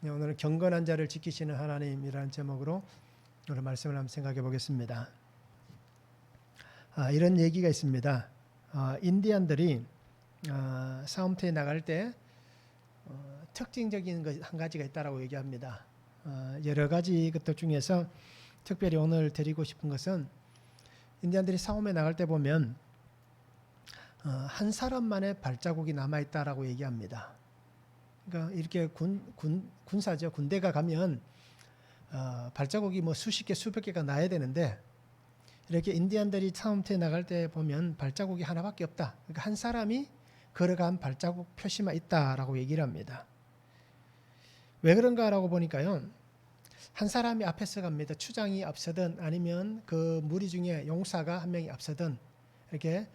오늘은 경건한 자를 지키시는 하나님이라는 제목으로 오늘 말씀을 한번 생각해 보겠습니다. 이런 얘기가 있습니다. 인디안들이 싸움터에 나갈 때 특징적인 것 한 가지가 있다라고 얘기합니다. 여러 가지 것들 중에서 특별히 오늘 드리고 싶은 것은 인디안들이 싸움에 나갈 때 보면 한 사람만의 발자국이 남아 있다라고 얘기합니다. 그러니까 이렇게 군사죠. 군대가 가면 발자국이 뭐 수십 개, 수백 개가 나야 되는데 이렇게 인디안들이 싸움터에 나갈 때 보면 발자국이 하나밖에 없다. 그러니까 한 사람이 걸어간 발자국 표시만 있다라고 얘기를 합니다. 왜 그런가라고 보니까요. 한 사람이 앞에서 갑니다. 추장이 앞서든 아니면 그 무리 중에 용사가 한 명이 앞서든 이렇게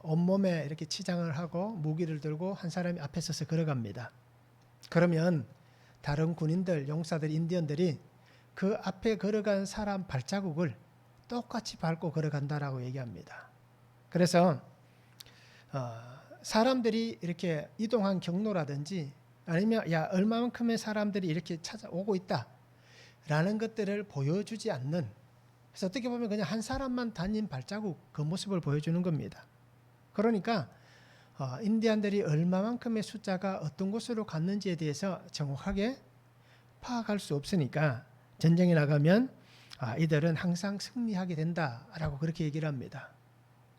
온몸에 이렇게 치장을 하고 무기를 들고 한 사람이 앞에 서서 걸어갑니다. 그러면 다른 군인들, 용사들, 인디언들이 그 앞에 걸어간 사람 발자국을 똑같이 밟고 걸어간다라고 얘기합니다. 그래서 사람들이 이렇게 이동한 경로라든지 아니면 얼마만큼의 사람들이 이렇게 찾아오고 있다라는 것들을 보여주지 않는, 그래서 어떻게 보면 그냥 한 사람만 다닌 발자국, 그 모습을 보여주는 겁니다. 그러니까 인디안들이 얼마만큼의 숫자가 어떤 곳으로 갔는지에 대해서 정확하게 파악할 수 없으니까 전쟁에 나가면 이들은 항상 승리하게 된다라고 그렇게 얘기를 합니다.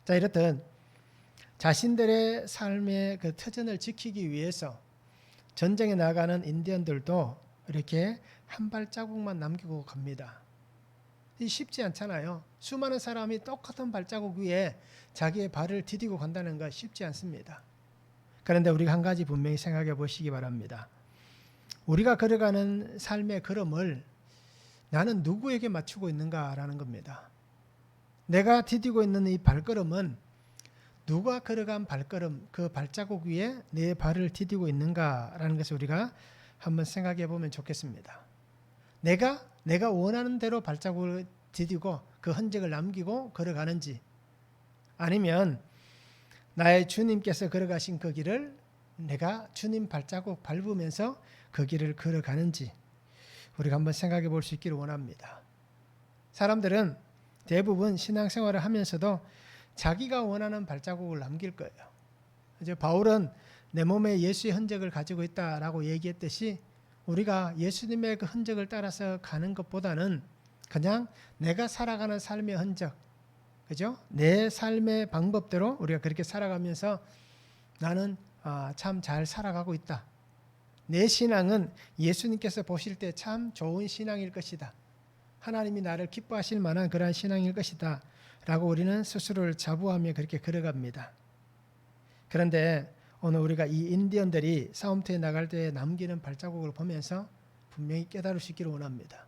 자, 이렇듯 자신들의 삶의 그 터전을 지키기 위해서 전쟁에 나가는 인디언들도 이렇게 한 발자국만 남기고 갑니다. 쉽지 않잖아요. 수많은 사람이 똑같은 발자국 위에 자기의 발을 디디고 간다는 건 쉽지 않습니다. 그런데 우리가 한 가지 분명히 생각해 보시기 바랍니다. 우리가 걸어가는 삶의 걸음을 나는 누구에게 맞추고 있는가라는 겁니다. 내가 디디고 있는 이 발걸음은 누가 걸어간 발걸음, 그 발자국 위에 내 발을 디디고 있는가라는 것을 우리가 한번 생각해 보면 좋겠습니다. 내가 원하는 대로 발자국을 디디고 그 흔적을 남기고 걸어가는지, 아니면 나의 주님께서 걸어가신 그 길을 내가 주님 발자국 밟으면서 그 길을 걸어가는지 우리가 한번 생각해 볼 수 있기를 원합니다. 사람들은 대부분 신앙생활을 하면서도 자기가 원하는 발자국을 남길 거예요. 이제 바울은 내 몸에 예수의 흔적을 가지고 있다라고 얘기했듯이 우리가 예수님의 그 흔적을 따라서 가는 것보다는 그냥 내가 살아가는 삶의 흔적, 그죠? 내 삶의 방법대로 우리가 그렇게 살아가면서 나는 참 잘 살아가고 있다. 내 신앙은 예수님께서 보실 때 참 좋은 신앙일 것이다. 하나님이 나를 기뻐하실 만한 그러한 신앙일 것이다. 라고 우리는 스스로를 자부하며 그렇게 걸어갑니다. 그런데 오늘 우리가 이 인디언들이 싸움터에 나갈 때 남기는 발자국을 보면서 분명히 깨달을 수 있기를 원합니다.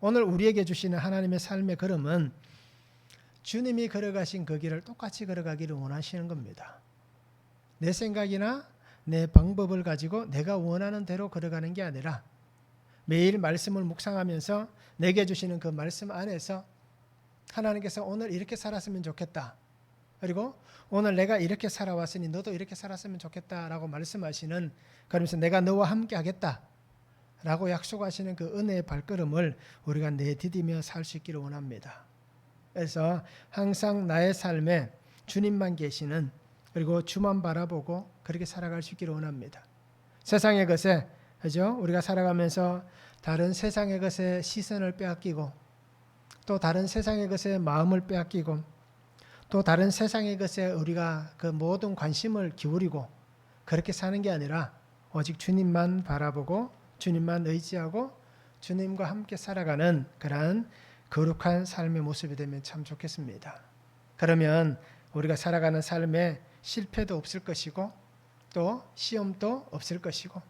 오늘 우리에게 주시는 하나님의 삶의 걸음은 주님이 걸어가신 그 길을 똑같이 걸어가기를 원하시는 겁니다. 내 생각이나 내 방법을 가지고 내가 원하는 대로 걸어가는 게 아니라 매일 말씀을 묵상하면서 내게 주시는 그 말씀 안에서 하나님께서 오늘 이렇게 살았으면 좋겠다. 그리고 오늘 내가 이렇게 살아왔으니 너도 이렇게 살았으면 좋겠다라고 말씀하시는, 그러면서 내가 너와 함께 하겠다라고 약속하시는 그 은혜의 발걸음을 우리가 내디디며 살 수 있기를 원합니다. 그래서 항상 나의 삶에 주님만 계시는, 그리고 주만 바라보고 그렇게 살아갈 수 있기를 원합니다. 세상의 것에, 그죠? 우리가 살아가면서 다른 세상의 것에 시선을 빼앗기고 또 다른 세상의 것에 마음을 빼앗기고 또 다른 세상의 것에 우리가 그 모든 관심을 기울이고 그렇게 사는 게 아니라 오직 주님만 바라보고 주님만 의지하고 주님과 함께 살아가는 그러한 거룩한 삶의 모습이 되면 참 좋겠습니다. 그러면 우리가 살아가는 삶에 실패도 없을 것이고 또 시험도 없을 것이고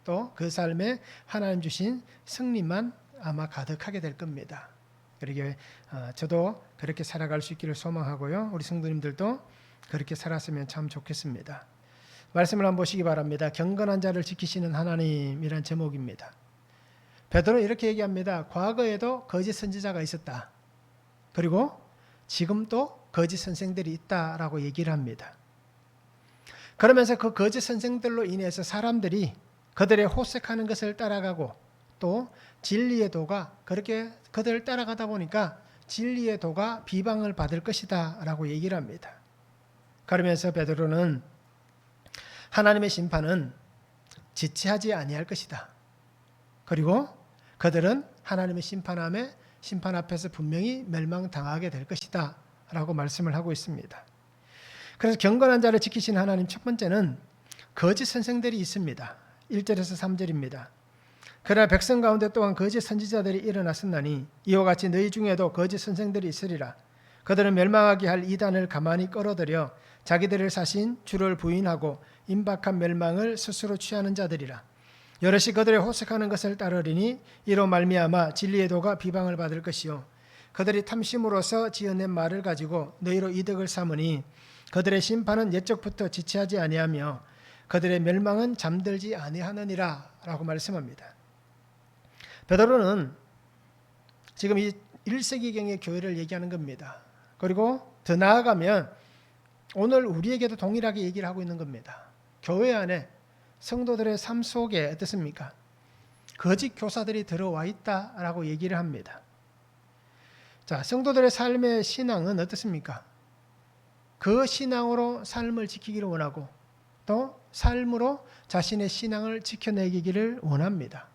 또 그 삶에 하나님 주신 승리만 아마 가득하게 될 겁니다. 그러게 저도 그렇게 살아갈 수 있기를 소망하고요. 우리 성도님들도 그렇게 살았으면 참 좋겠습니다. 말씀을 한번 보시기 바랍니다. 경건한 자를 지키시는 하나님이란 제목입니다. 베드로는 이렇게 얘기합니다. 과거에도 거짓 선지자가 있었다. 그리고 지금도 거짓 선생들이 있다라고 얘기를 합니다. 그러면서 그 거짓 선생들로 인해서 사람들이 그들의 호색하는 것을 따라가고 또 진리의 도가 그렇게 그들을 따라가다 보니까 진리의 도가 비방을 받을 것이다 라고 얘기를 합니다. 그러면서 베드로는 하나님의 심판은 지체하지 아니할 것이다. 그리고 그들은 하나님의 심판 앞에서 분명히 멸망당하게 될 것이다 라고 말씀을 하고 있습니다. 그래서 경건한 자를 지키신 하나님, 첫 번째는 거짓 선생들이 있습니다. 1절에서 3절입니다. 그러나 백성 가운데 또한 거짓 선지자들이 일어났었나니 이와 같이 너희 중에도 거짓 선생들이 있으리라. 그들은 멸망하게 할 이단을 가만히 끌어들여 자기들을 사신 주를 부인하고 임박한 멸망을 스스로 취하는 자들이라. 여럿이 그들의 호색하는 것을 따르리니 이로 말미암아 진리의 도가 비방을 받을 것이요 그들이 탐심으로서 지어낸 말을 가지고 너희로 이득을 삼으니 그들의 심판은 옛적부터 지체하지 아니하며 그들의 멸망은 잠들지 아니하느니라 라고 말씀합니다. 베드로는 지금 이 1세기경의 교회를 얘기하는 겁니다. 그리고 더 나아가면 오늘 우리에게도 동일하게 얘기를 하고 있는 겁니다. 교회 안에 성도들의 삶 속에 어떻습니까? 거짓 교사들이 들어와 있다라고 얘기를 합니다. 자, 성도들의 삶의 신앙은 어떻습니까? 그 신앙으로 삶을 지키기를 원하고 또 삶으로 자신의 신앙을 지켜내기를 원합니다.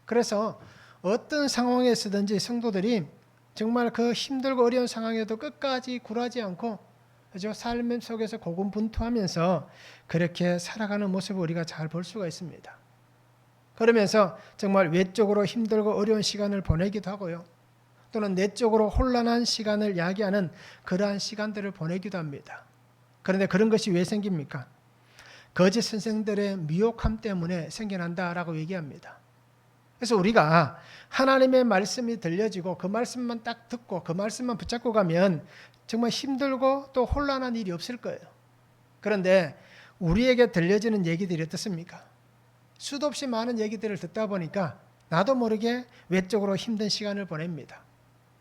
그래서 어떤 상황에서든지 성도들이 정말 그 힘들고 어려운 상황에도 끝까지 굴하지 않고 그죠? 삶 속에서 고군분투하면서 그렇게 살아가는 모습을 우리가 잘 볼 수가 있습니다. 그러면서 정말 외적으로 힘들고 어려운 시간을 보내기도 하고요. 또는 내적으로 혼란한 시간을 야기하는 그러한 시간들을 보내기도 합니다. 그런데 그런 것이 왜 생깁니까? 거짓 선생들의 미혹함 때문에 생겨난다라고 얘기합니다. 그래서 우리가 하나님의 말씀이 들려지고 그 말씀만 딱 듣고 그 말씀만 붙잡고 가면 정말 힘들고 또 혼란한 일이 없을 거예요. 그런데 우리에게 들려지는 얘기들이 어떻습니까? 수도 없이 많은 얘기들을 듣다 보니까 나도 모르게 외적으로 힘든 시간을 보냅니다.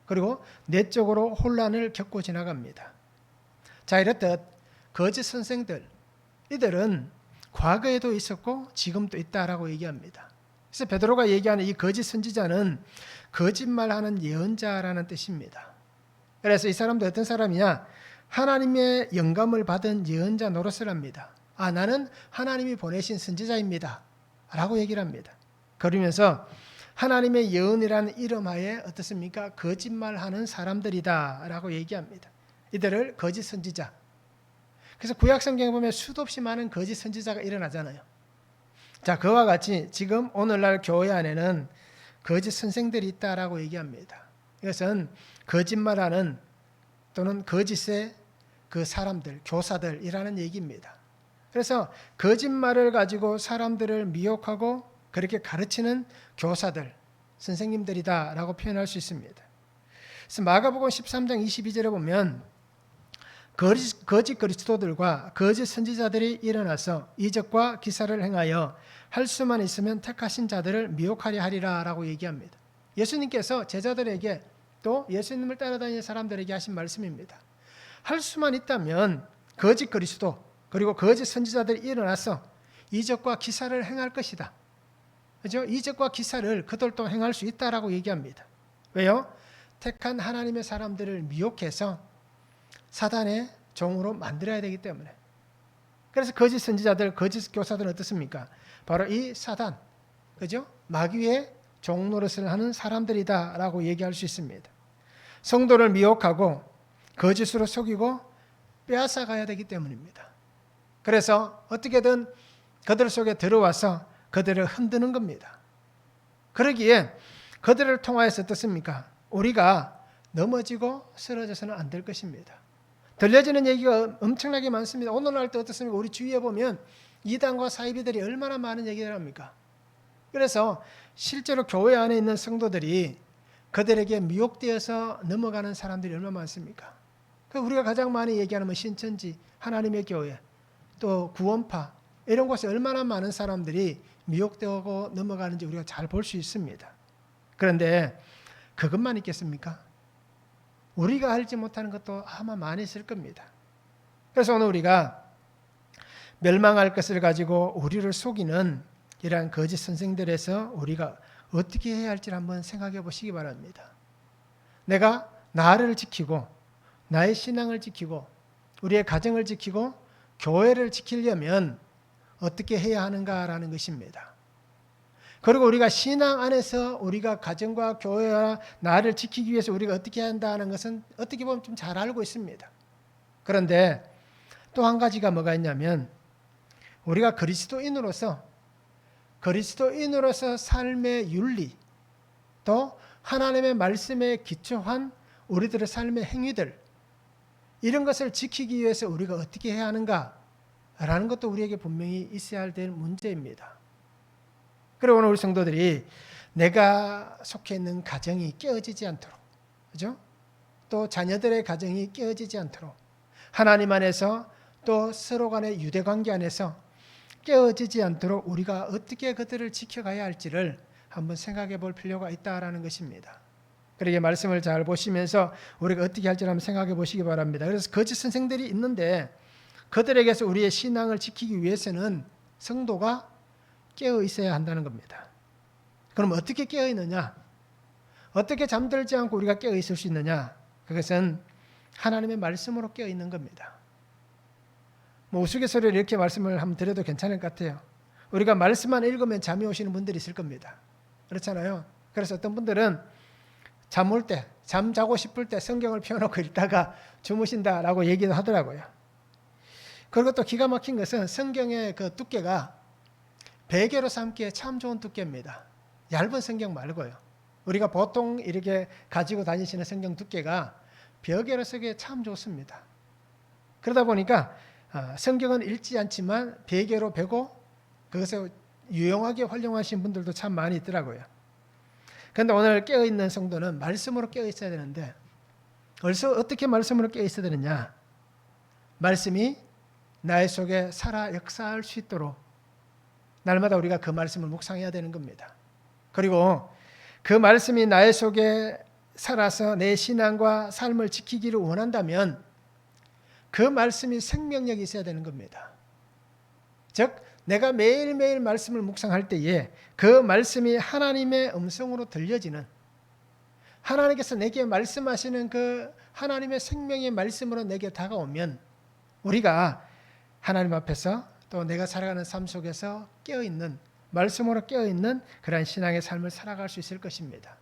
그리고 내적으로 혼란을 겪고 지나갑니다. 자, 이렇듯 거짓 선생들, 이들은 과거에도 있었고 지금도 있다라고 얘기합니다. 그래서 베드로가 얘기하는 이 거짓 선지자는 거짓말하는 예언자라는 뜻입니다. 그래서 이 사람도 어떤 사람이냐? 하나님의 영감을 받은 예언자 노릇을 합니다. 아, 나는 하나님이 보내신 선지자입니다 라고 얘기를 합니다. 그러면서 하나님의 예언이라는 이름 하에 어떻습니까? 거짓말하는 사람들이다 라고 얘기합니다. 이들을 거짓 선지자. 그래서 구약 성경에 보면 수도 없이 많은 거짓 선지자가 일어나잖아요. 자, 그와 같이 지금 오늘날 교회 안에는 거짓 선생들이 있다라고 얘기합니다. 이것은 거짓말하는 또는 거짓의 그 사람들, 교사들이라는 얘기입니다. 그래서 거짓말을 가지고 사람들을 미혹하고 그렇게 가르치는 교사들, 선생님들이다라고 표현할 수 있습니다. 그래서 마가복음 13장 22절에 보면 거짓 그리스도들과 거짓 선지자들이 일어나서 이적과 기사를 행하여 할 수만 있으면 택하신 자들을 미혹하려 하리라 라고 얘기합니다. 예수님께서 제자들에게 또 예수님을 따라다니는 사람들에게 하신 말씀입니다. 할 수만 있다면 거짓 그리스도 그리고 거짓 선지자들이 일어나서 이적과 기사를 행할 것이다. 그죠? 이적과 기사를 그들도 행할 수 있다라고 얘기합니다. 왜요? 택한 하나님의 사람들을 미혹해서 사단의 종으로 만들어야 되기 때문에. 그래서 거짓 선지자들, 거짓 교사들은 어떻습니까? 바로 이 사단, 그죠? 마귀의 종 노릇을 하는 사람들이다라고 얘기할 수 있습니다. 성도를 미혹하고 거짓으로 속이고 빼앗아 가야 되기 때문입니다. 그래서 어떻게든 그들 속에 들어와서 그들을 흔드는 겁니다. 그러기에 그들을 통하여서 어떻습니까? 우리가 넘어지고 쓰러져서는 안 될 것입니다. 들려지는 얘기가 엄청나게 많습니다. 오늘날도 어떻습니까? 우리 주위에 보면 이단과 사이비들이 얼마나 많은 얘기를 합니까? 그래서 실제로 교회 안에 있는 성도들이 그들에게 미혹되어서 넘어가는 사람들이 얼마나 많습니까? 우리가 가장 많이 얘기하는 신천지, 하나님의 교회, 또 구원파 이런 곳에 얼마나 많은 사람들이 미혹되고 넘어가는지 우리가 잘 볼 수 있습니다. 그런데 그것만 있겠습니까? 우리가 알지 못하는 것도 아마 많이 있을 겁니다. 그래서 오늘 우리가 멸망할 것을 가지고 우리를 속이는 이러한 거짓 선생들에서 우리가 어떻게 해야 할지를 한번 생각해 보시기 바랍니다. 내가 나를 지키고 나의 신앙을 지키고 우리의 가정을 지키고 교회를 지키려면 어떻게 해야 하는가라는 것입니다. 그리고 우리가 신앙 안에서 우리가 가정과 교회와 나를 지키기 위해서 우리가 어떻게 해야 한다는 것은 어떻게 보면 좀 잘 알고 있습니다. 그런데 또 한 가지가 뭐가 있냐면 우리가 그리스도인으로서 삶의 윤리 또 하나님의 말씀에 기초한 우리들의 삶의 행위들 이런 것을 지키기 위해서 우리가 어떻게 해야 하는가라는 것도 우리에게 분명히 있어야 될 문제입니다. 그리고 오늘 우리 성도들이 내가 속해 있는 가정이 깨어지지 않도록, 그죠? 또 자녀들의 가정이 깨어지지 않도록 하나님 안에서 또 서로 간의 유대관계 안에서 깨어지지 않도록 우리가 어떻게 그들을 지켜가야 할지를 한번 생각해 볼 필요가 있다라는 것입니다. 그러게 말씀을 잘 보시면서 우리가 어떻게 할지를 한번 생각해 보시기 바랍니다. 그래서 거짓 선생들이 있는데 그들에게서 우리의 신앙을 지키기 위해서는 성도가 깨어 있어야 한다는 겁니다. 그럼 어떻게 깨어 있느냐? 어떻게 잠들지 않고 우리가 깨어 있을 수 있느냐? 그것은 하나님의 말씀으로 깨어 있는 겁니다. 우스갯소리로 이렇게 말씀을 한번 드려도 괜찮을 것 같아요. 우리가 말씀만 읽으면 잠이 오시는 분들이 있을 겁니다. 그렇잖아요. 그래서 어떤 분들은 잠 자고 싶을 때 성경을 펴놓고 읽다가 주무신다라고 얘기도 하더라고요. 그리고 또 기가 막힌 것은 성경의 그 두께가 베개로 삼기에 참 좋은 두께입니다. 얇은 성경 말고요. 우리가 보통 이렇게 가지고 다니시는 성경 두께가 베개로 쓰기에 참 좋습니다. 그러다 보니까 성경은 읽지 않지만 베개로 베고 그것을 유용하게 활용하신 분들도 참 많이 있더라고요. 그런데 오늘 깨어있는 성도는 말씀으로 깨어있어야 되는데 어떻게 말씀으로 깨어있어야 되느냐? 말씀이 나의 속에 살아 역사할 수 있도록 날마다 우리가 그 말씀을 묵상해야 되는 겁니다. 그리고 그 말씀이 나의 속에 살아서 내 신앙과 삶을 지키기를 원한다면 그 말씀이 생명력이 있어야 되는 겁니다. 즉 내가 매일매일 말씀을 묵상할 때에 그 말씀이 하나님의 음성으로 들려지는 하나님께서 내게 말씀하시는 그 하나님의 생명의 말씀으로 내게 다가오면 우리가 하나님 앞에서 또 내가 살아가는 삶 속에서 깨어있는 말씀으로 깨어있는 그러한 신앙의 삶을 살아갈 수 있을 것입니다.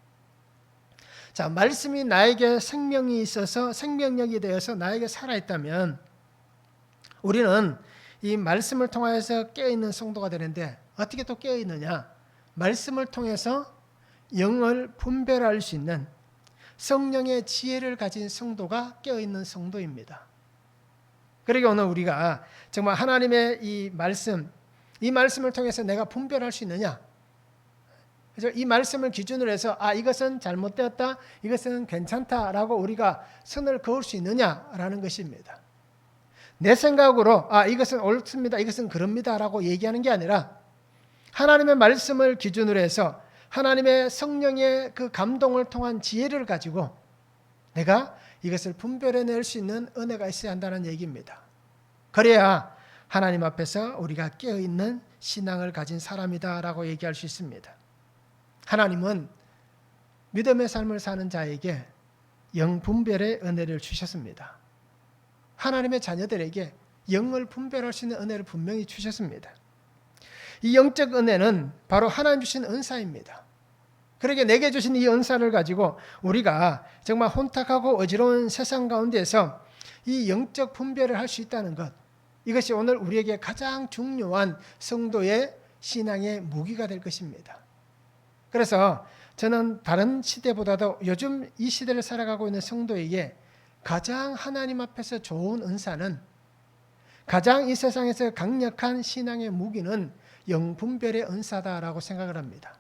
자, 말씀이 나에게 생명이 있어서 생명력이 되어서 나에게 살아있다면 우리는 이 말씀을 통해서 깨어있는 성도가 되는데 어떻게 또 깨어있느냐? 말씀을 통해서 영을 분별할 수 있는 성령의 지혜를 가진 성도가 깨어있는 성도입니다. 그러게 오늘 우리가 정말 하나님의 이 말씀을 통해서 내가 분별할 수 있느냐? 그래서 이 말씀을 기준으로 해서 이것은 잘못되었다, 이것은 괜찮다라고 우리가 선을 그을 수 있느냐라는 것입니다. 내 생각으로 이것은 옳습니다, 이것은 그럽니다라고 얘기하는 게 아니라 하나님의 말씀을 기준으로 해서 하나님의 성령의 그 감동을 통한 지혜를 가지고 내가 이것을 분별해낼 수 있는 은혜가 있어야 한다는 얘기입니다. 그래야 하나님 앞에서 우리가 깨어있는 신앙을 가진 사람이다라고 얘기할 수 있습니다. 하나님은 믿음의 삶을 사는 자에게 영분별의 은혜를 주셨습니다. 하나님의 자녀들에게 영을 분별할 수 있는 은혜를 분명히 주셨습니다. 이 영적 은혜는 바로 하나님 주신 은사입니다. 그러게 내게 주신 이 은사를 가지고 우리가 정말 혼탁하고 어지러운 세상 가운데에서 이 영적 분별을 할 수 있다는 것, 이것이 오늘 우리에게 가장 중요한 성도의 신앙의 무기가 될 것입니다. 그래서 저는 다른 시대보다도 요즘 이 시대를 살아가고 있는 성도에게 가장 하나님 앞에서 좋은 은사는, 가장 이 세상에서 강력한 신앙의 무기는 영분별의 은사다라고 생각을 합니다.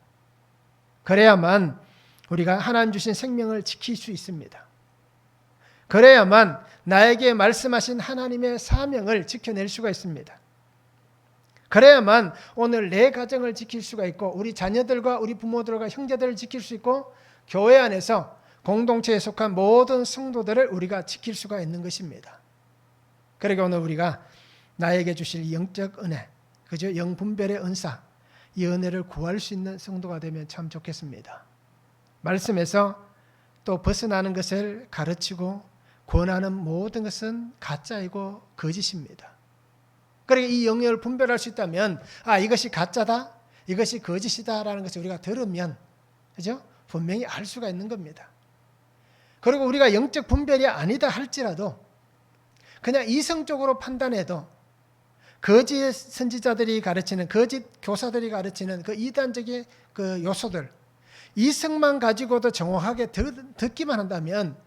그래야만 우리가 하나님 주신 생명을 지킬 수 있습니다. 그래야만 나에게 말씀하신 하나님의 사명을 지켜낼 수가 있습니다. 그래야만 오늘 내 가정을 지킬 수가 있고 우리 자녀들과 우리 부모들과 형제들을 지킬 수 있고 교회 안에서 공동체에 속한 모든 성도들을 우리가 지킬 수가 있는 것입니다. 그러니까 오늘 우리가 나에게 주실 영적 은혜, 그죠? 영분별의 은사, 이 은혜를 구할 수 있는 성도가 되면 참 좋겠습니다. 말씀에서 또 벗어나는 것을 가르치고 권하는 모든 것은 가짜이고 거짓입니다. 그러니까 이 영역을 분별할 수 있다면 이것이 가짜다, 이것이 거짓이다라는 것을 우리가 들으면 그죠? 분명히 알 수가 있는 겁니다. 그리고 우리가 영적 분별이 아니다 할지라도 그냥 이성적으로 판단해도 거짓 선지자들이 가르치는, 거짓 교사들이 가르치는 그 이단적인 그 요소들, 이성만 가지고도 정확하게 듣기만 한다면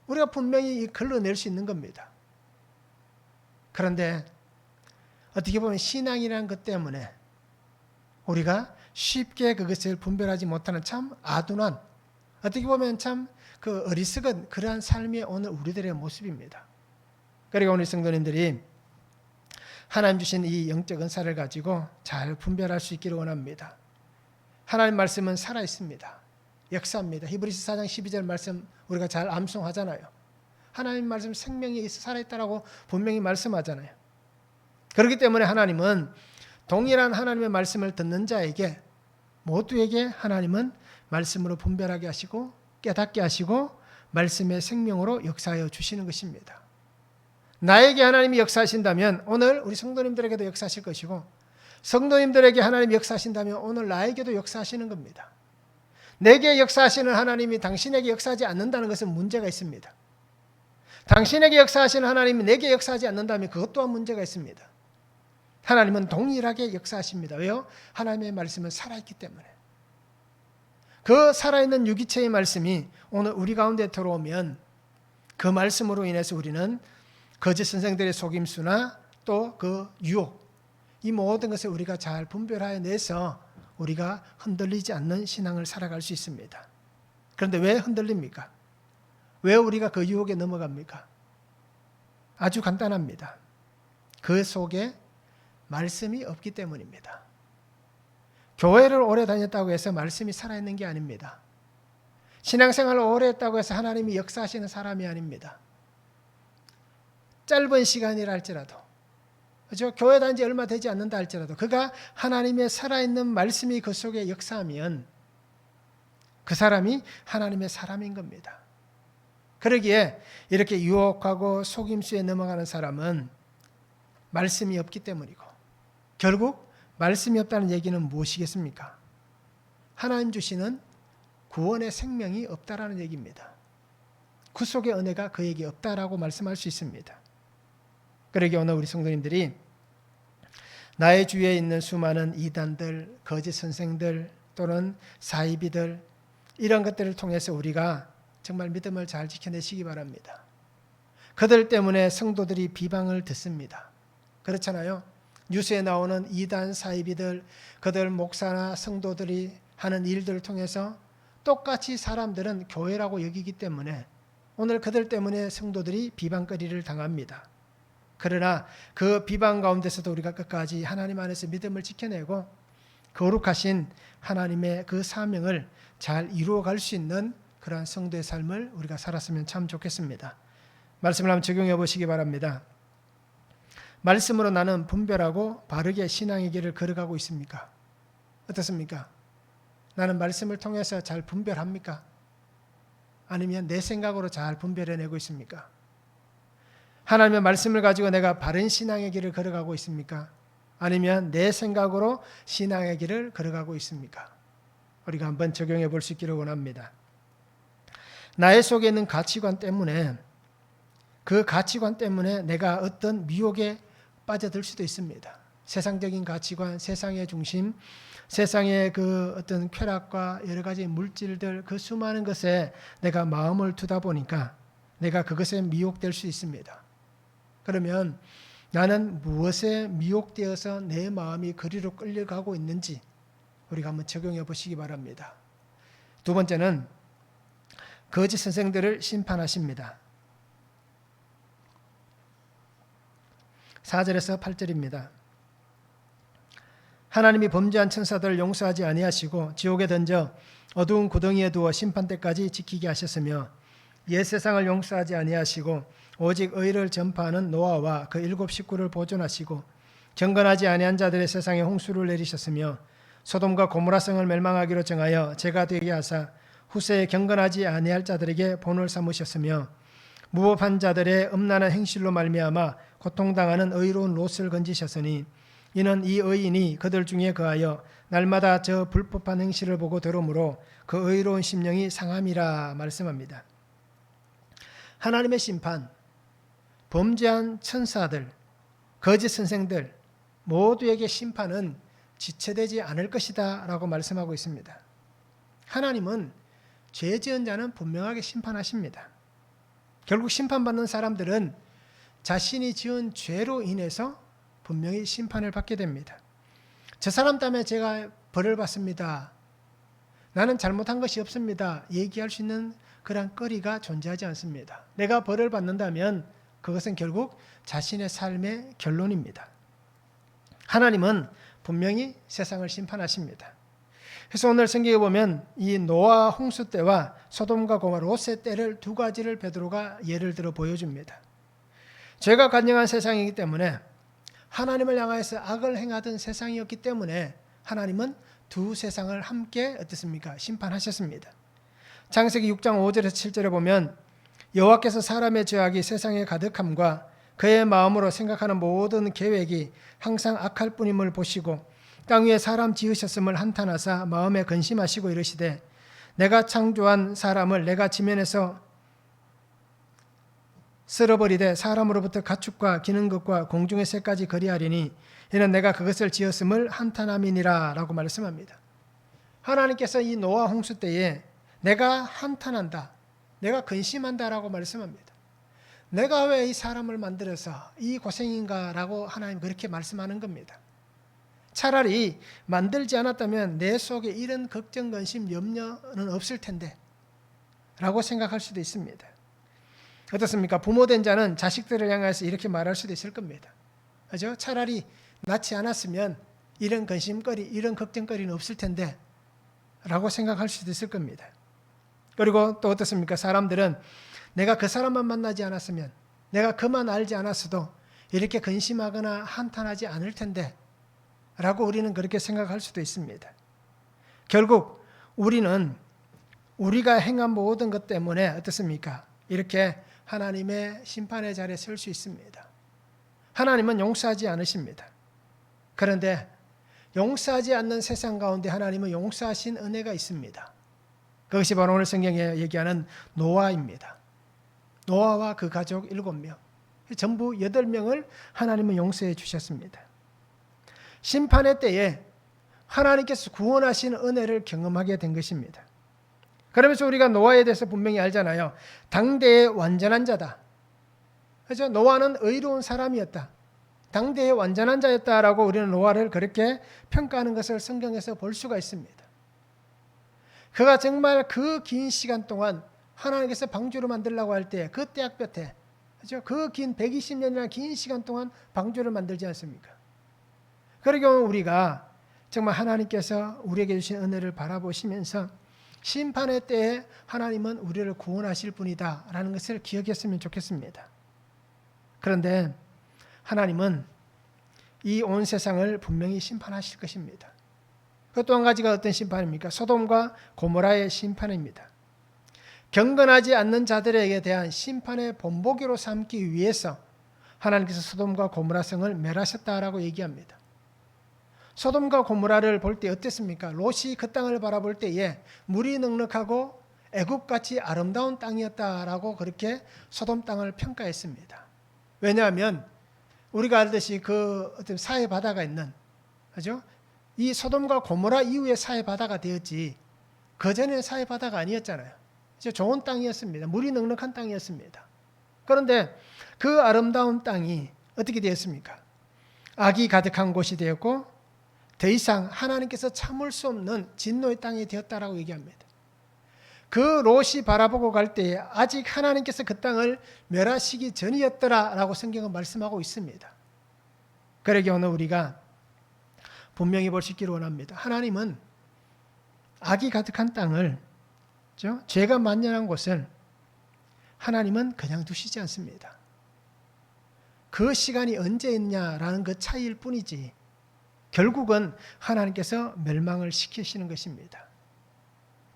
우리가 분명히 걸러낼 수 있는 겁니다. 그런데 어떻게 보면 신앙이라는 것 때문에 우리가 쉽게 그것을 분별하지 못하는 참 아둔한, 어떻게 보면 참 그 어리석은 그러한 삶이 오늘 우리들의 모습입니다. 그리고 오늘 성도님들이 하나님 주신 이 영적 은사를 가지고 잘 분별할 수 있기를 원합니다. 하나님 말씀은 살아있습니다. 역사입니다. 히브리서 4장 12절 말씀 우리가 잘 암송하잖아요. 하나님 말씀 생명이 있어 살아있다라고 분명히 말씀하잖아요. 그렇기 때문에 하나님은 동일한 하나님의 말씀을 듣는 자에게 모두에게 하나님은 말씀으로 분별하게 하시고 깨닫게 하시고 말씀의 생명으로 역사하여 주시는 것입니다. 나에게 하나님이 역사하신다면 오늘 우리 성도님들에게도 역사하실 것이고, 성도님들에게 하나님이 역사하신다면 오늘 나에게도 역사하시는 겁니다. 내게 역사하시는 하나님이 당신에게 역사하지 않는다는 것은 문제가 있습니다. 당신에게 역사하시는 하나님이 내게 역사하지 않는다면 그것 또한 문제가 있습니다. 하나님은 동일하게 역사하십니다. 왜요? 하나님의 말씀은 살아있기 때문에. 그 살아있는 유기체의 말씀이 오늘 우리 가운데 들어오면 그 말씀으로 인해서 우리는 거짓 선생들의 속임수나 또 그 유혹, 이 모든 것을 우리가 잘 분별하여 내서 우리가 흔들리지 않는 신앙을 살아갈 수 있습니다. 그런데 왜 흔들립니까? 왜 우리가 그 유혹에 넘어갑니까? 아주 간단합니다. 그 속에 말씀이 없기 때문입니다. 교회를 오래 다녔다고 해서 말씀이 살아있는 게 아닙니다. 신앙생활을 오래 했다고 해서 하나님이 역사하시는 사람이 아닙니다. 짧은 시간이라 할지라도, 그렇죠? 교회 다닌 지 얼마 되지 않는다 할지라도 그가 하나님의 살아있는 말씀이 그 속에 역사하면 그 사람이 하나님의 사람인 겁니다. 그러기에 이렇게 유혹하고 속임수에 넘어가는 사람은 말씀이 없기 때문이고, 결국 말씀이 없다는 얘기는 무엇이겠습니까? 하나님 주시는 구원의 생명이 없다라는 얘기입니다. 그 속의 은혜가 그에게 없다라고 말씀할 수 있습니다. 그러기에 오늘 우리 성도님들이 나의 주위에 있는 수많은 이단들, 거짓 선생들 또는 사이비들, 이런 것들을 통해서 우리가 정말 믿음을 잘 지켜내시기 바랍니다. 그들 때문에 성도들이 비방을 듣습니다. 그렇잖아요. 뉴스에 나오는 이단 사이비들, 그들 목사나 성도들이 하는 일들을 통해서 똑같이 사람들은 교회라고 여기기 때문에 오늘 그들 때문에 성도들이 비방거리를 당합니다. 그러나 그 비방 가운데서도 우리가 끝까지 하나님 안에서 믿음을 지켜내고 거룩하신 하나님의 그 사명을 잘 이루어갈 수 있는 그러한 성도의 삶을 우리가 살았으면 참 좋겠습니다. 말씀을 한번 적용해 보시기 바랍니다. 말씀으로 나는 분별하고 바르게 신앙의 길을 걸어가고 있습니까? 어떻습니까? 나는 말씀을 통해서 잘 분별합니까? 아니면 내 생각으로 잘 분별해내고 있습니까? 하나님의 말씀을 가지고 내가 바른 신앙의 길을 걸어가고 있습니까? 아니면 내 생각으로 신앙의 길을 걸어가고 있습니까? 우리가 한번 적용해 볼 수 있기를 원합니다. 나의 속에 있는 가치관 때문에, 그 가치관 때문에 내가 어떤 미혹에 빠져들 수도 있습니다. 세상적인 가치관, 세상의 중심, 세상의 그 어떤 쾌락과 여러 가지 물질들, 그 수많은 것에 내가 마음을 두다 보니까 내가 그것에 미혹될 수 있습니다. 그러면 나는 무엇에 미혹되어서 내 마음이 그리로 끌려가고 있는지 우리가 한번 적용해 보시기 바랍니다. 두 번째는 거짓 선생들을 심판하십니다. 4절에서 8절입니다. 하나님이 범죄한 천사들을 용서하지 아니하시고 지옥에 던져 어두운 구덩이에 두어 심판때까지 지키게 하셨으며 옛 세상을 용서하지 아니하시고 오직 의를 전파하는 노아와 그 7 식구를 보존하시고 경건하지 아니한 자들의 세상에 홍수를 내리셨으며 소돔과 고모라 성을 멸망하기로 정하여 제가 되게 하사 후세에 경건하지 아니할 자들에게 본을 삼으셨으며 무법한 자들의 음란한 행실로 말미암아 고통당하는 의로운 롯을 건지셨으니 이는 이 의인이 그들 중에 거하여 날마다 저 불법한 행실을 보고 들으므로 그 의로운 심령이 상함이라 말씀합니다. 하나님의 심판, 범죄한 천사들, 거짓 선생들 모두에게 심판은 지체되지 않을 것이다 라고 말씀하고 있습니다. 하나님은 죄 지은 자는 분명하게 심판하십니다. 결국 심판받는 사람들은 자신이 지은 죄로 인해서 분명히 심판을 받게 됩니다. 저 사람 때문에 제가 벌을 받습니다. 나는 잘못한 것이 없습니다. 얘기할 수 있는 그런 거리가 존재하지 않습니다. 내가 벌을 받는다면 그것은 결국 자신의 삶의 결론입니다. 하나님은 분명히 세상을 심판하십니다. 그래서 오늘 성경에 보면 이 노아 홍수 때와 소돔과 고모라 롯의 때를 두 가지를 베드로가 예를 들어 보여줍니다. 죄가 간영한 세상이기 때문에 하나님을 향하여서 악을 행하던 세상이었기 때문에 하나님은 두 세상을 함께 어떻습니까? 심판하셨습니다. 창세기 6장 5절에서 7절에 보면 여호와께서 사람의 죄악이 세상에 가득함과 그의 마음으로 생각하는 모든 계획이 항상 악할 뿐임을 보시고 땅 위에 사람 지으셨음을 한탄하사 마음에 근심하시고 이르시되 내가 창조한 사람을 내가 지면에서 쓸어버리되 사람으로부터 가축과 기는 것과 공중의 새까지 거리하리니 이는 내가 그것을 지었음을 한탄함이니라 라고 말씀합니다. 하나님께서 이 노아 홍수 때에 내가 한탄한다, 내가 근심한다 라고 말씀합니다. 내가 왜 이 사람을 만들어서 이 고생인가 라고 하나님 그렇게 말씀하는 겁니다. 차라리 만들지 않았다면 내 속에 이런 걱정, 근심, 염려는 없을 텐데 라고 생각할 수도 있습니다. 어떻습니까? 부모된 자는 자식들을 향해서 이렇게 말할 수도 있을 겁니다. 그죠? 차라리 낳지 않았으면 이런 근심거리, 이런 걱정거리는 없을 텐데 라고 생각할 수도 있을 겁니다. 그리고 또 어떻습니까? 사람들은 내가 그 사람만 만나지 않았으면, 내가 그만 알지 않았어도 이렇게 근심하거나 한탄하지 않을 텐데 라고 우리는 그렇게 생각할 수도 있습니다. 결국 우리는 우리가 행한 모든 것 때문에 어떻습니까? 이렇게 하나님의 심판의 자리에 설 수 있습니다. 하나님은 용서하지 않으십니다. 그런데 용서하지 않는 세상 가운데 하나님은 용서하신 은혜가 있습니다. 그것이 바로 오늘 성경에 얘기하는 노아입니다. 노아와 그 가족 7명, 전부 8명을 하나님은 용서해 주셨습니다. 심판의 때에 하나님께서 구원하신 은혜를 경험하게 된 것입니다. 그러면서 우리가 노아에 대해서 분명히 알잖아요. 당대의 완전한 자다. 그렇죠? 노아는 의로운 사람이었다. 당대의 완전한 자였다라고 우리는 노아를 그렇게 평가하는 것을 성경에서 볼 수가 있습니다. 그가 정말 그 긴 시간 동안 하나님께서 방주를 만들려고 할 때 그 떼약볕에, 그렇죠? 그 긴 120년이나 긴 시간 동안 방주를 만들지 않습니까? 그러기 우리가 정말 하나님께서 우리에게 주신 은혜를 바라보시면서 심판의 때에 하나님은 우리를 구원하실 분이다 라는 것을 기억했으면 좋겠습니다. 그런데 하나님은 이 온 세상을 분명히 심판하실 것입니다. 그 또 한 가지가 어떤 심판입니까? 소돔과 고모라의 심판입니다. 경건하지 않는 자들에게 대한 심판의 본보기로 삼기 위해서 하나님께서 소돔과 고모라 성을 멸하셨다라고 얘기합니다. 소돔과 고모라를 볼 때 어땠습니까? 롯이 그 땅을 바라볼 때에 물이 넉넉하고 애굽같이 아름다운 땅이었다라고 그렇게 소돔 땅을 평가했습니다. 왜냐하면 우리가 알듯이 그 어떤 사해 바다가 있는, 그죠? 이 소돔과 고모라 이후에 사해 바다가 되었지 그 전에 사해 바다가 아니었잖아요. 좋은 땅이었습니다. 물이 넉넉한 땅이었습니다. 그런데 그 아름다운 땅이 어떻게 되었습니까? 악이 가득한 곳이 되었고 더 이상 하나님께서 참을 수 없는 진노의 땅이 되었다라고 얘기합니다. 그 롯이 바라보고 갈 때에 아직 하나님께서 그 땅을 멸하시기 전이었더라라고 성경은 말씀하고 있습니다. 그러기 오늘 우리가 분명히 볼 수 있기를 원합니다. 하나님은 악이 가득한 땅을, 그렇죠? 죄가 만연한 곳을 하나님은 그냥 두시지 않습니다. 그 시간이 언제 있냐라는 그 차이일 뿐이지 결국은 하나님께서 멸망을 시키시는 것입니다.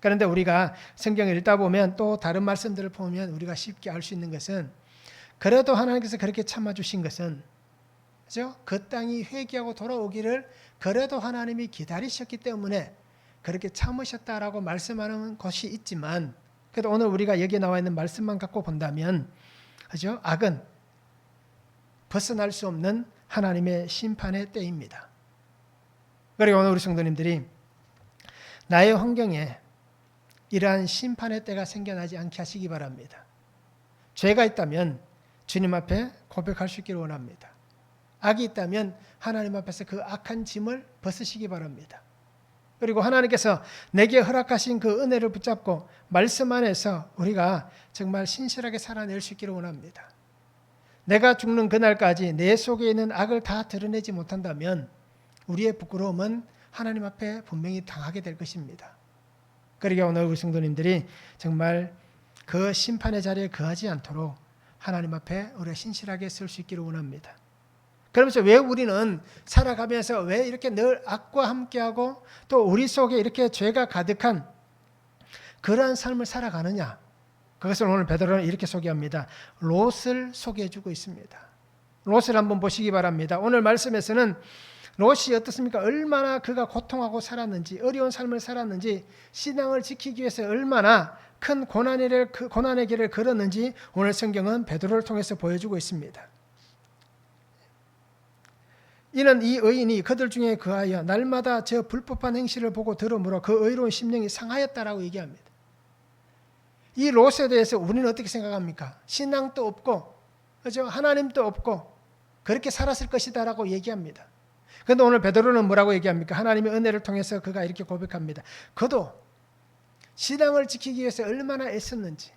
그런데 우리가 성경을 읽다 보면 또 다른 말씀들을 보면 우리가 쉽게 알 수 있는 것은 그래도 하나님께서 그렇게 참아주신 것은 그죠? 그 땅이 회개하고 돌아오기를 그래도 하나님이 기다리셨기 때문에 그렇게 참으셨다라고 말씀하는 것이 있지만 그래도 오늘 우리가 여기에 나와 있는 말씀만 갖고 본다면 그죠? 악은 벗어날 수 없는 하나님의 심판의 때입니다. 그리고 오늘 우리 성도님들이 나의 환경에 이러한 심판의 때가 생겨나지 않게 하시기 바랍니다. 죄가 있다면 주님 앞에 고백할 수 있기를 원합니다. 악이 있다면 하나님 앞에서 그 악한 짐을 벗으시기 바랍니다. 그리고 하나님께서 내게 허락하신 그 은혜를 붙잡고 말씀 안에서 우리가 정말 신실하게 살아낼 수 있기를 원합니다. 내가 죽는 그날까지 내 속에 있는 악을 다 드러내지 못한다면 우리의 부끄러움은 하나님 앞에 분명히 당하게 될 것입니다. 그러니까 오늘 우리 성도님들이 정말 그 심판의 자리에 거하지 않도록 하나님 앞에 우리가 신실하게 설 수 있기를 원합니다. 그러면서 왜 우리는 살아가면서 왜 이렇게 늘 악과 함께하고 또 우리 속에 이렇게 죄가 가득한 그러한 삶을 살아가느냐? 그것을 오늘 베드로는 이렇게 소개합니다. 롯을 소개해주고 있습니다. 롯을 한번 보시기 바랍니다. 오늘 말씀에서는 롯이 어떻습니까? 얼마나 그가 고통하고 살았는지, 어려운 삶을 살았는지, 신앙을 지키기 위해서 얼마나 큰 고난의 길을 걸었는지 오늘 성경은 베드로를 통해서 보여주고 있습니다. 이는 이 의인이 그들 중에 거하여 날마다 저 불법한 행실을 보고 들으므로 그 의로운 심령이 상하였다라고 얘기합니다. 이 롯에 대해서 우리는 어떻게 생각합니까? 신앙도 없고 그죠? 하나님도 없고 그렇게 살았을 것이다라고 얘기합니다. 그런데 오늘 베드로는 뭐라고 얘기합니까? 하나님의 은혜를 통해서 그가 이렇게 고백합니다. 그도 신앙을 지키기 위해서 얼마나 애썼는지,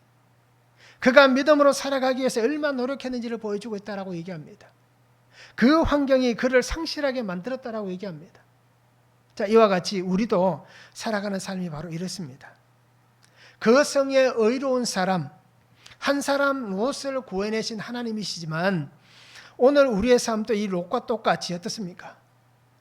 그가 믿음으로 살아가기 위해서 얼마나 노력했는지를 보여주고 있다라고 얘기합니다. 그 환경이 그를 상실하게 만들었다라고 얘기합니다. 자, 이와 같이 우리도 살아가는 삶이 바로 이렇습니다. 그 성의 의로운 사람, 한 사람 롯을 구해내신 하나님이시지만 오늘 우리의 삶도 이 롯과 똑같이 어떻습니까?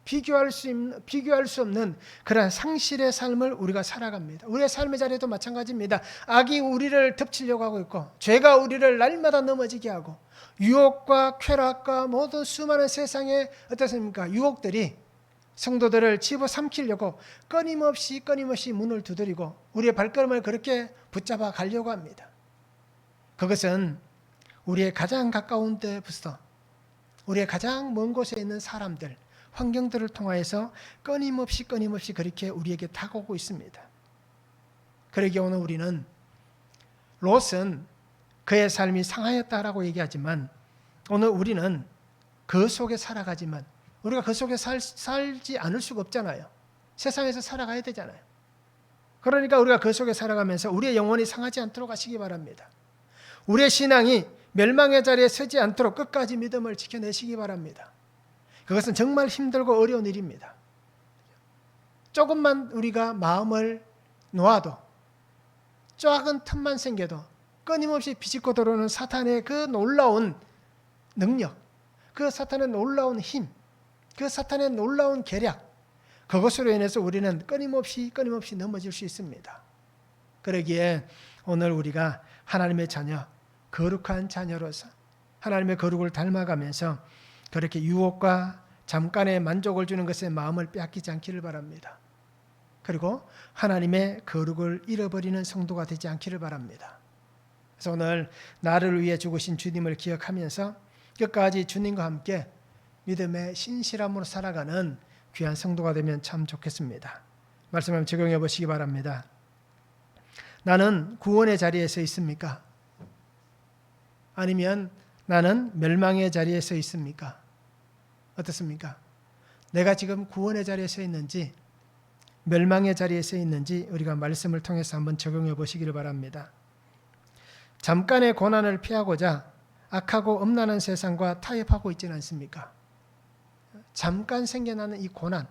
비교할 수 없는 그런 상실의 삶을 우리가 살아갑니다. 우리의 삶의 자리도 마찬가지입니다. 악이 우리를 덮치려고 하고 있고 죄가 우리를 날마다 넘어지게 하고 유혹과 쾌락과 모든 수많은 세상의 어떻습니까? 유혹들이 성도들을 집어삼키려고 끊임없이 문을 두드리고 우리의 발걸음을 그렇게 붙잡아 가려고 합니다. 그것은 우리의 가장 가까운 데부터 우리의 가장 먼 곳에 있는 사람들, 환경들을 통하여서 끊임없이 그렇게 우리에게 다가오고 있습니다. 그러기에 오늘 우리는 롯은 그의 삶이 상하였다라고 얘기하지만 오늘 우리는 그 속에 살아가지만 우리가 그 속에 살지 않을 수가 없잖아요. 세상에서 살아가야 되잖아요. 그러니까 우리가 그 속에 살아가면서 우리의 영혼이 상하지 않도록 하시기 바랍니다. 우리의 신앙이 멸망의 자리에 서지 않도록 끝까지 믿음을 지켜내시기 바랍니다. 그것은 정말 힘들고 어려운 일입니다. 조금만 우리가 마음을 놓아도 작은 틈만 생겨도 끊임없이 비집고 들어오는 사탄의 그 놀라운 능력, 그 사탄의 놀라운 힘, 그 사탄의 놀라운 계략, 그것으로 인해서 우리는 끊임없이 넘어질 수 있습니다. 그러기에 오늘 우리가 하나님의 자녀, 거룩한 자녀로서 하나님의 거룩을 닮아가면서 그렇게 유혹과 잠깐의 만족을 주는 것에 마음을 빼앗기지 않기를 바랍니다. 그리고 하나님의 거룩을 잃어버리는 성도가 되지 않기를 바랍니다. 그래서 오늘 나를 위해 죽으신 주님을 기억하면서 끝까지 주님과 함께 믿음의 신실함으로 살아가는 귀한 성도가 되면 참 좋겠습니다. 말씀을 적용해 보시기 바랍니다. 나는 구원의 자리에 서 있습니까? 아니면 나는 멸망의 자리에 서 있습니까? 어떻습니까? 내가 지금 구원의 자리에 서 있는지 멸망의 자리에 서 있는지 우리가 말씀을 통해서 한번 적용해 보시기를 바랍니다. 잠깐의 고난을 피하고자 악하고 음란한 세상과 타협하고 있지는 않습니까? 잠깐 생겨나는 이 고난,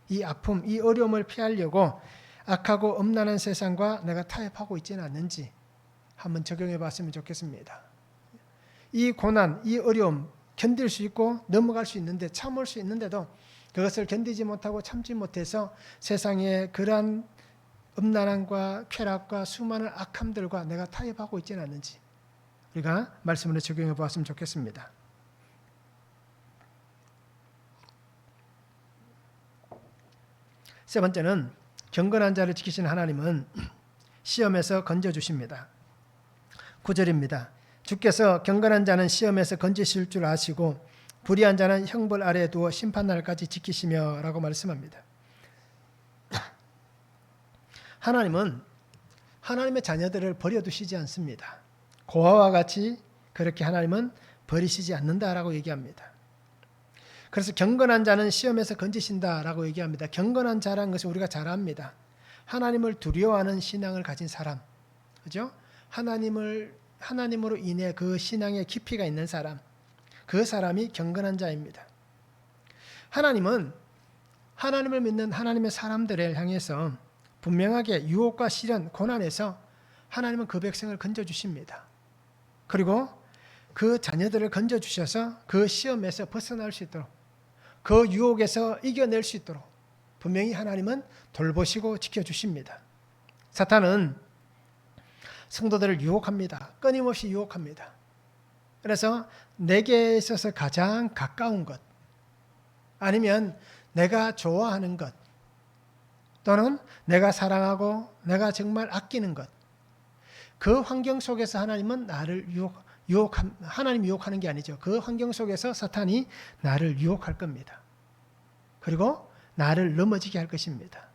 이 아픔, 이 어려움을 피하려고 악하고 음란한 세상과 내가 타협하고 있지는 않는지 한번 적용해 봤으면 좋겠습니다. 이 고난, 이 어려움 견딜 수 있고 넘어갈 수 있는데 참을 수 있는데도 그것을 견디지 못하고 참지 못해서 세상에 그러한 음란함과 쾌락과 수많은 악함들과 내가 타협하고 있지는 않는지 우리가 말씀으로 적용해 보았으면 좋겠습니다. 세 번째는 경건한 자를 지키시는 하나님은 시험에서 건져주십니다. 9절입니다. 주께서 경건한 자는 시험에서 건지실 줄 아시고 불의한 자는 형벌 아래에 두어 심판날까지 지키시며 라고 말씀합니다. 하나님은 하나님의 자녀들을 버려두시지 않습니다. 고아와 같이 그렇게 하나님은 버리시지 않는다라고 얘기합니다. 그래서 경건한 자는 시험에서 건지신다라고 얘기합니다. 경건한 자라는 것은 우리가 잘 압니다. 하나님을 두려워하는 신앙을 가진 사람, 그죠? 하나님으로 인해 그 신앙에 깊이가 있는 사람, 그 사람이 경건한 자입니다. 하나님은 하나님을 믿는 하나님의 사람들을 향해서 분명하게 유혹과 시련, 고난에서 하나님은 그 백성을 건져주십니다. 그리고 그 자녀들을 건져주셔서 그 시험에서 벗어날 수 있도록, 그 유혹에서 이겨낼 수 있도록 분명히 하나님은 돌보시고 지켜주십니다. 사탄은 성도들을 유혹합니다. 끊임없이 유혹합니다. 그래서 내게 있어서 가장 가까운 것, 아니면 내가 좋아하는 것, 또는 내가 사랑하고 내가 정말 아끼는 것, 그 환경 속에서 하나님은 나를 하나님 유혹하는 게 아니죠. 그 환경 속에서 사탄이 나를 유혹할 겁니다. 그리고 나를 넘어지게 할 것입니다.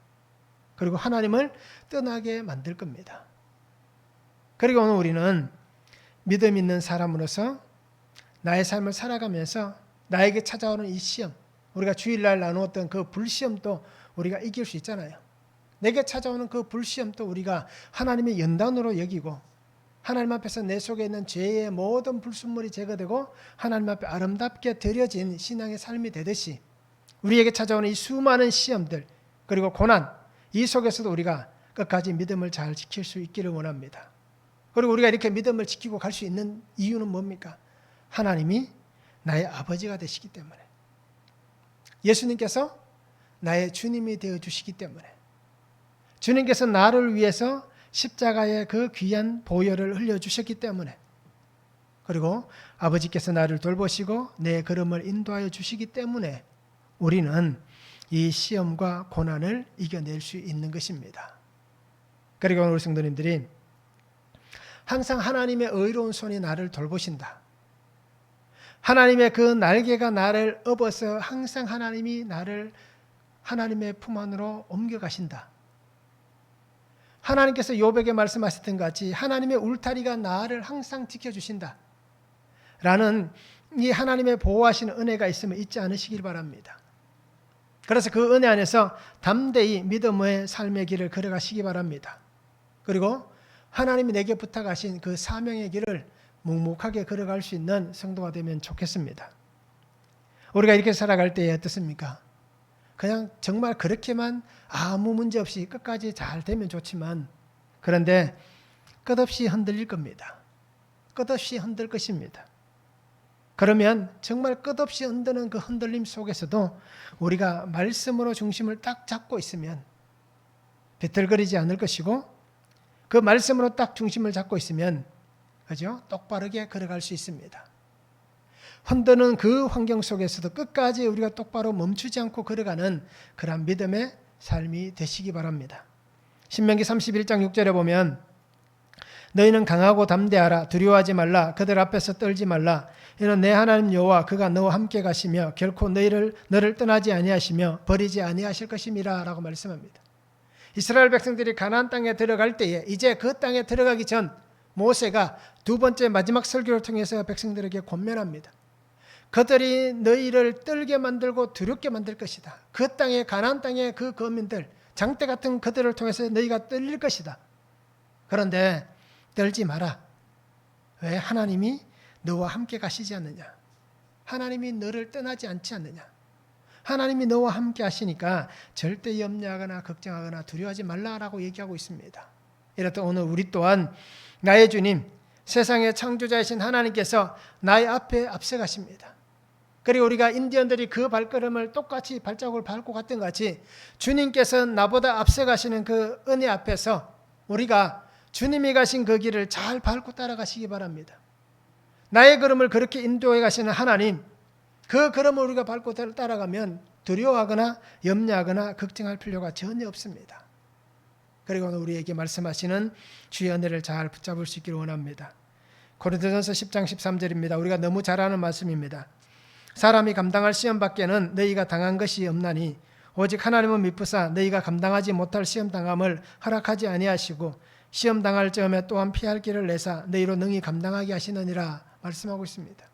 그리고 하나님을 떠나게 만들 겁니다. 그리고 오늘 우리는 믿음 있는 사람으로서 나의 삶을 살아가면서 나에게 찾아오는 이 시험, 우리가 주일날 나누었던 그 불시험도 우리가 이길 수 있잖아요. 내게 찾아오는 그 불시험도 우리가 하나님의 연단으로 여기고 하나님 앞에서 내 속에 있는 죄의 모든 불순물이 제거되고 하나님 앞에 아름답게 드려진 신앙의 삶이 되듯이 우리에게 찾아오는 이 수많은 시험들 그리고 고난, 이 속에서도 우리가 끝까지 믿음을 잘 지킬 수 있기를 원합니다. 그리고 우리가 이렇게 믿음을 지키고 갈 수 있는 이유는 뭡니까? 하나님이 나의 아버지가 되시기 때문에, 예수님께서 나의 주님이 되어주시기 때문에, 주님께서 나를 위해서 십자가의 그 귀한 보혈을 흘려주셨기 때문에, 그리고 아버지께서 나를 돌보시고 내 걸음을 인도하여 주시기 때문에 우리는 이 시험과 고난을 이겨낼 수 있는 것입니다. 그리고 우리 성도님들이 항상 하나님의 의로운 손이 나를 돌보신다. 하나님의 그 날개가 나를 업어서 항상 하나님이 나를 하나님의 품 안으로 옮겨가신다. 하나님께서 욥에게 말씀하셨던 것 같이 하나님의 울타리가 나를 항상 지켜주신다 라는 이 하나님의 보호하시는 은혜가 있으면 잊지 않으시길 바랍니다. 그래서 그 은혜 안에서 담대히 믿음의 삶의 길을 걸어가시기 바랍니다. 그리고 하나님이 내게 부탁하신 그 사명의 길을 묵묵하게 걸어갈 수 있는 성도가 되면 좋겠습니다. 우리가 이렇게 살아갈 때에 어떻습니까? 그냥 정말 그렇게만 아무 문제 없이 끝까지 잘 되면 좋지만, 그런데 끝없이 흔들릴 겁니다. 끝없이 흔들 것입니다. 그러면 정말 끝없이 흔드는 그 흔들림 속에서도 우리가 말씀으로 중심을 딱 잡고 있으면 비틀거리지 않을 것이고, 그 말씀으로 딱 중심을 잡고 있으면 그죠? 똑바르게 걸어갈 수 있습니다. 흔드는 그 환경 속에서도 끝까지 우리가 똑바로 멈추지 않고 걸어가는 그런 믿음의 삶이 되시기 바랍니다. 신명기 31장 6절에 보면 너희는 강하고 담대하라. 두려워하지 말라. 그들 앞에서 떨지 말라. 이는 내 하나님 여호와 그가 너와 함께 가시며 결코 너를 떠나지 아니하시며 버리지 아니하실 것임이라 라고 말씀합니다. 이스라엘 백성들이 가나안 땅에 들어갈 때에 이제 그 땅에 들어가기 전 모세가 두 번째 마지막 설교를 통해서 백성들에게 권면합니다. 그들이 너희를 떨게 만들고 두렵게 만들 것이다. 그 땅에 가나안 땅의 그 거민들 장대 같은 그들을 통해서 너희가 떨릴 것이다. 그런데 떨지 마라. 왜? 하나님이 너와 함께 가시지 않느냐. 하나님이 너를 떠나지 않지 않느냐. 하나님이 너와 함께 하시니까 절대 염려하거나 걱정하거나 두려워하지 말라라고 얘기하고 있습니다. 이렇듯 오늘 우리 또한 나의 주님, 세상의 창조자이신 하나님께서 나의 앞에 앞서가십니다. 그리고 우리가 인디언들이 그 발걸음을 똑같이 발자국을 밟고 갔던 것 같이 주님께서 나보다 앞서가시는 그 은혜 앞에서 우리가 주님이 가신 그 길을 잘 밟고 따라가시기 바랍니다. 나의 걸음을 그렇게 인도해 가시는 하나님, 그 걸음을 우리가 밟고 따라가면 두려워하거나 염려하거나 걱정할 필요가 전혀 없습니다. 그리고 우리에게 말씀하시는 주의 은혜를 잘 붙잡을 수 있기를 원합니다. 고린도전서 10장 13절입니다. 우리가 너무 잘 아는 말씀입니다. 사람이 감당할 시험 밖에는 너희가 당한 것이 없나니 오직 하나님은 미쁘사 너희가 감당하지 못할 시험 당함을 허락하지 아니하시고 시험 당할 점에 또한 피할 길을 내사 너희로 능히 감당하게 하시느니라 말씀하고 있습니다.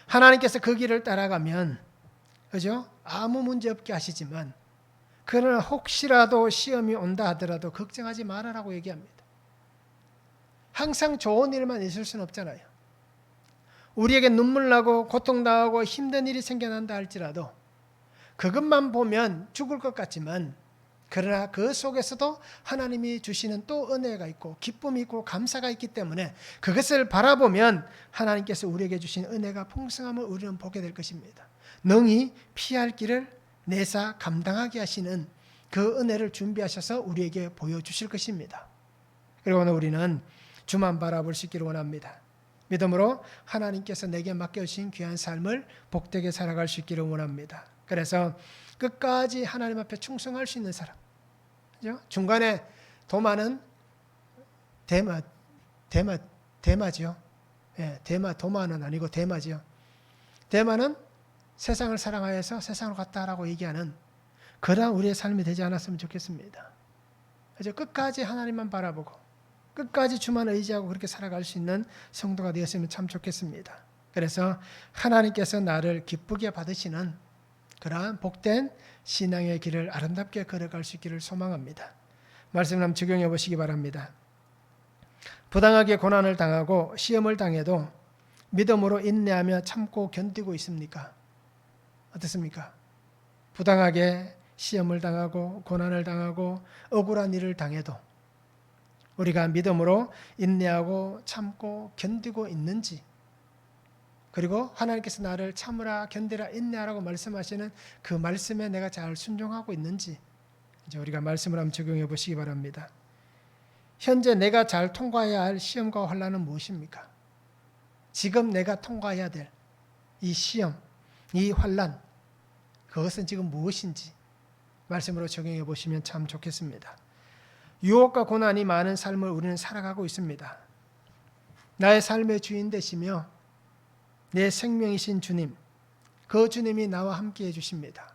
하나님께서 그 길을 따라가면 그죠? 아무 문제 없게 하시지만 그러나 혹시라도 시험이 온다 하더라도 걱정하지 말아라고 얘기합니다. 항상 좋은 일만 있을 수는 없잖아요. 우리에게 눈물 나고 고통당하고 힘든 일이 생겨난다 할지라도 그것만 보면 죽을 것 같지만 그러나 그 속에서도 하나님이 주시는 또 은혜가 있고 기쁨이 있고 감사가 있기 때문에 그것을 바라보면 하나님께서 우리에게 주신 은혜가 풍성함을 우리는 보게 될 것입니다. 능히 피할 길을 내사 감당하게 하시는 그 은혜를 준비하셔서 우리에게 보여주실 것입니다. 그리고 오늘 우리는 주만 바라볼 수 있기를 원합니다. 믿음으로 하나님께서 내게 맡겨주신 귀한 삶을 복되게 살아갈 수 있기를 원합니다. 그래서 끝까지 하나님 앞에 충성할 수 있는 사람, 그죠? 중간에 도마는 대마죠. 예, 도마는 아니고 대마지요. 대마는 세상을 사랑하여서 세상으로 갔다라고 얘기하는 그러한 우리의 삶이 되지 않았으면 좋겠습니다. 그죠? 끝까지 하나님만 바라보고 끝까지 주만 의지하고 그렇게 살아갈 수 있는 성도가 되었으면 참 좋겠습니다. 그래서 하나님께서 나를 기쁘게 받으시는 그러한 복된 신앙의 길을 아름답게 걸어갈 수 있기를 소망합니다. 말씀을 한번 적용해 보시기 바랍니다. 부당하게 고난을 당하고 시험을 당해도 믿음으로 인내하며 참고 견디고 있습니까? 어떻습니까? 부당하게 시험을 당하고 고난을 당하고 억울한 일을 당해도 우리가 믿음으로 인내하고 참고 견디고 있는지, 그리고 하나님께서 나를 참으라 견디라 인내하라고 말씀하시는 그 말씀에 내가 잘 순종하고 있는지 이제 우리가 말씀을 한번 적용해 보시기 바랍니다. 현재 내가 잘 통과해야 할 시험과 환난은 무엇입니까? 지금 내가 통과해야 될 이 시험, 이 환난, 그것은 지금 무엇인지 말씀으로 적용해 보시면 참 좋겠습니다. 유혹과 고난이 많은 삶을 우리는 살아가고 있습니다. 나의 삶의 주인 되시며 내 생명이신 주님, 그 주님이 나와 함께 해주십니다.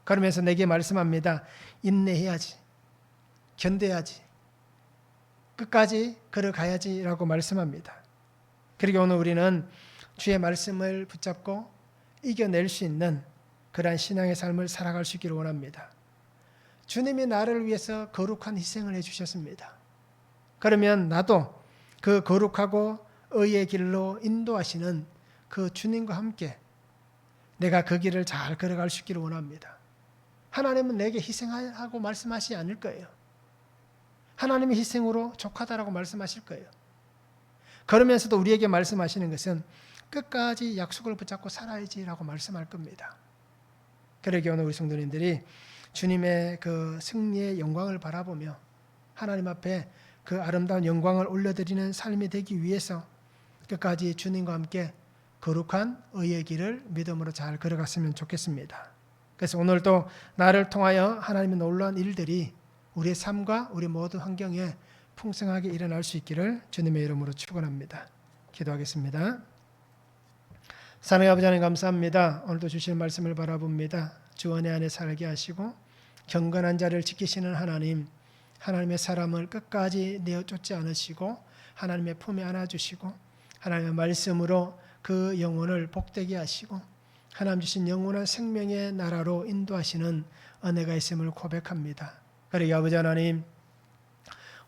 그러면서 내게 말씀합니다. 인내해야지, 견뎌야지, 끝까지 걸어가야지 라고 말씀합니다. 그리고 오늘 우리는 주의 말씀을 붙잡고 이겨낼 수 있는 그러한 신앙의 삶을 살아갈 수 있기를 원합니다. 주님이 나를 위해서 거룩한 희생을 해주셨습니다. 그러면 나도 그 거룩하고 의의 길로 인도하시는 그 주님과 함께 내가 그 길을 잘 걸어갈 수 있기를 원합니다. 하나님은 내게 희생하라고 말씀하시지 않을 거예요. 하나님의 희생으로 족하다라고 말씀하실 거예요. 그러면서도 우리에게 말씀하시는 것은 끝까지 약속을 붙잡고 살아야지라고 말씀할 겁니다. 그러기 오늘 우리 성도님들이 주님의 그 승리의 영광을 바라보며 하나님 앞에 그 아름다운 영광을 올려드리는 삶이 되기 위해서 끝까지 주님과 함께 거룩한 의의 길을 믿음으로 잘 걸어갔으면 좋겠습니다. 그래서 오늘도 나를 통하여 하나님의 놀라운 일들이 우리의 삶과 우리 모든 환경에 풍성하게 일어날 수 있기를 주님의 이름으로 축원합니다. 기도하겠습니다. 사랑의 아버지 하나님 감사합니다. 오늘도 주신 말씀을 바라봅니다. 주 은혜 안에 살게 하시고 경건한 자를 지키시는 하나님, 하나님의 사람을 끝까지 내어 쫓지 않으시고 하나님의 품에 안아주시고 하나님의 말씀으로 그 영혼을 복되게 하시고 하나님 주신 영원한 생명의 나라로 인도하시는 은혜가 있음을 고백합니다. 그러기 아버지 하나님,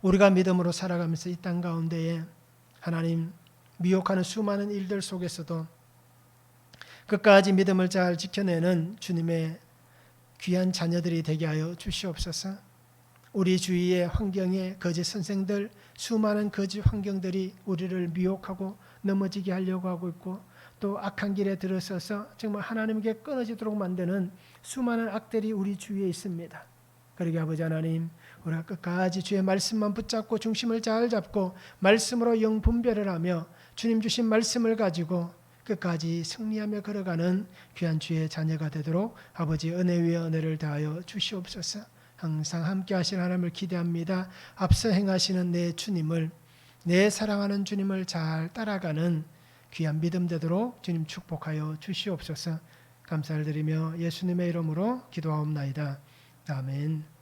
우리가 믿음으로 살아가면서 이 땅 가운데에 하나님 미혹하는 수많은 일들 속에서도 끝까지 믿음을 잘 지켜내는 주님의 귀한 자녀들이 되게 하여 주시옵소서. 우리 주위의 환경에 거짓 선생들, 수많은 거짓 환경들이 우리를 미혹하고 넘어지게 하려고 하고 있고 또 악한 길에 들어서서 정말 하나님께 끊어지도록 만드는 수많은 악들이 우리 주위에 있습니다. 그러게 아버지 하나님, 우리가 끝까지 주의 말씀만 붙잡고 중심을 잘 잡고 말씀으로 영 분별을 하며 주님 주신 말씀을 가지고 끝까지 승리하며 걸어가는 귀한 주의 자녀가 되도록 아버지 은혜 위에 은혜를 더하여 주시옵소서. 항상 함께 하신 하나님을 기대합니다. 앞서 행하시는 내 주님을, 내 사랑하는 주님을 잘 따라가는 귀한 믿음 되도록 주님 축복하여 주시옵소서. 감사를 드리며 예수님의 이름으로 기도하옵나이다. 아멘.